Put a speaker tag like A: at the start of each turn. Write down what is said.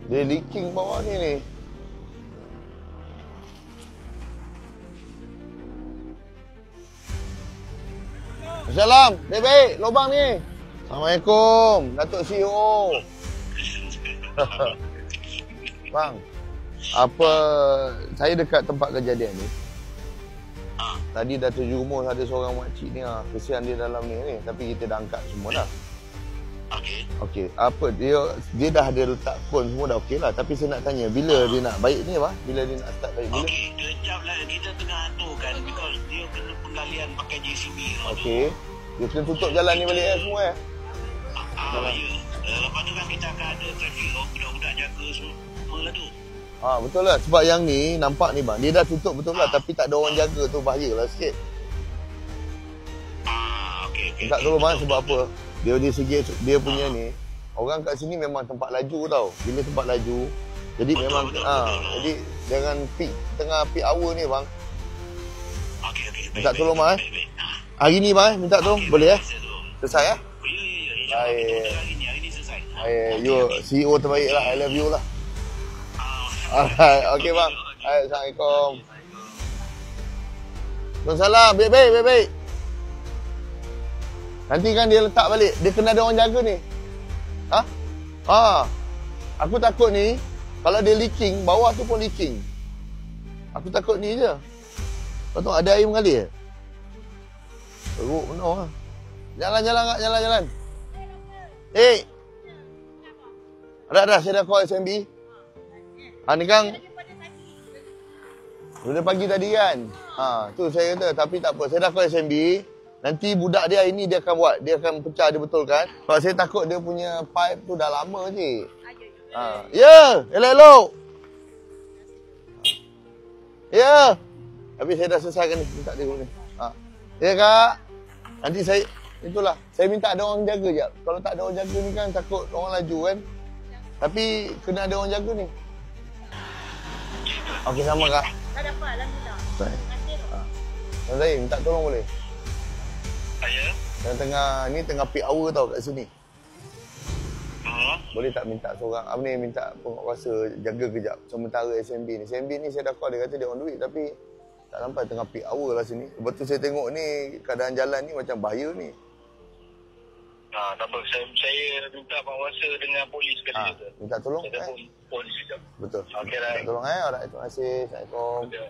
A: Dia leaking bawah ni. Salam, baik-baik, lubang ni. Assalamualaikum, Datuk CEO. Bang, apa saya dekat tempat kejadian ni. Tadi dah terjumus ada seorang makcik ni kesian dia dalam ni, tapi kita dah angkat semua dah. Okey, apa dia dah ada letak phone semua dah okey lah, tapi saya nak tanya bila dia nak baik ni bila dia nak start baik bila?
B: Okey, kejap lah kita tengah aturkan because dia kena penggalian pakai JCB tu.
A: Okey. Dia kena tutup jalan ni balik semua
B: ya. Lepas tu kan kita akan ada traffic budak-budak jaga semua lah tu.
A: Betul lah. Sebab yang ni nampak ni bang, dia dah tutup betul lah, tapi tak ada orang jaga tu, bahayalah sikit.
B: Okey.
A: Tak tolong bang sebab apa? Dia segi dia punya ni, orang kat sini memang tempat laju tau. Bila tempat laju, jadi betul, memang betul. Jadi jangan peak tengah peak hour ni bang.
B: Okey.
A: Minta tolong bang Hari ni bang minta tolong boleh Selesai
B: Ya.
A: Baik.
B: Hari ni selesai.
A: You CEO terbaik lah. I love you lah. Alright, okey bang. Assalamualaikum. Waalaikumsalam. Baik. Nanti kan dia letak balik. Dia kena ada orang jaga ni. Aku takut ni kalau dia leaking, bawah tu pun leaking. Aku takut ni je. Lepas tu ada air mengalir. Teruk penuh lah. Jalan. Dah, saya dah call SMB. Ni kan Sudah pagi tadi kan. Tu saya kata, tapi tak apa. Saya dah call SMB. Nanti budak dia ini dia akan buat. Dia akan pecah, dia betulkan. Sebab saya takut dia punya pipe tu dah lama je. Elok-elok. Ya. Tapi saya dah selesaikan ni. Minta dia ni. Ya kak. Nanti saya, itulah. Saya minta ada orang jaga je. Kalau tak ada orang jaga ni kan takut orang laju kan. Tapi kena ada orang jaga ni. Okey, sama kak.
C: Tak ada apa, alhamdulillah.
A: Baik.
C: Terima kasih.
A: Tuan Zahid, minta tolong boleh?
B: Ya.
A: Tengah peak hour tau kat sini. Boleh tak minta seorang, minta penguatkuasa jaga kejap sementara SMB ni. SMB ni saya dah call, dia kata dia on duit tapi tak sampai, tengah peak hour lah sini. Lepas tu saya tengok ni keadaan jalan ni macam bahaya ni.
B: Tak apa. Saya minta penguasa dengan polis sekali.
A: Minta tolong.
B: Saya dah polis sekejap.
A: Betul.
B: Okey,
A: minta tolong Alright, terima kasih. Assalamualaikum.
B: Okay.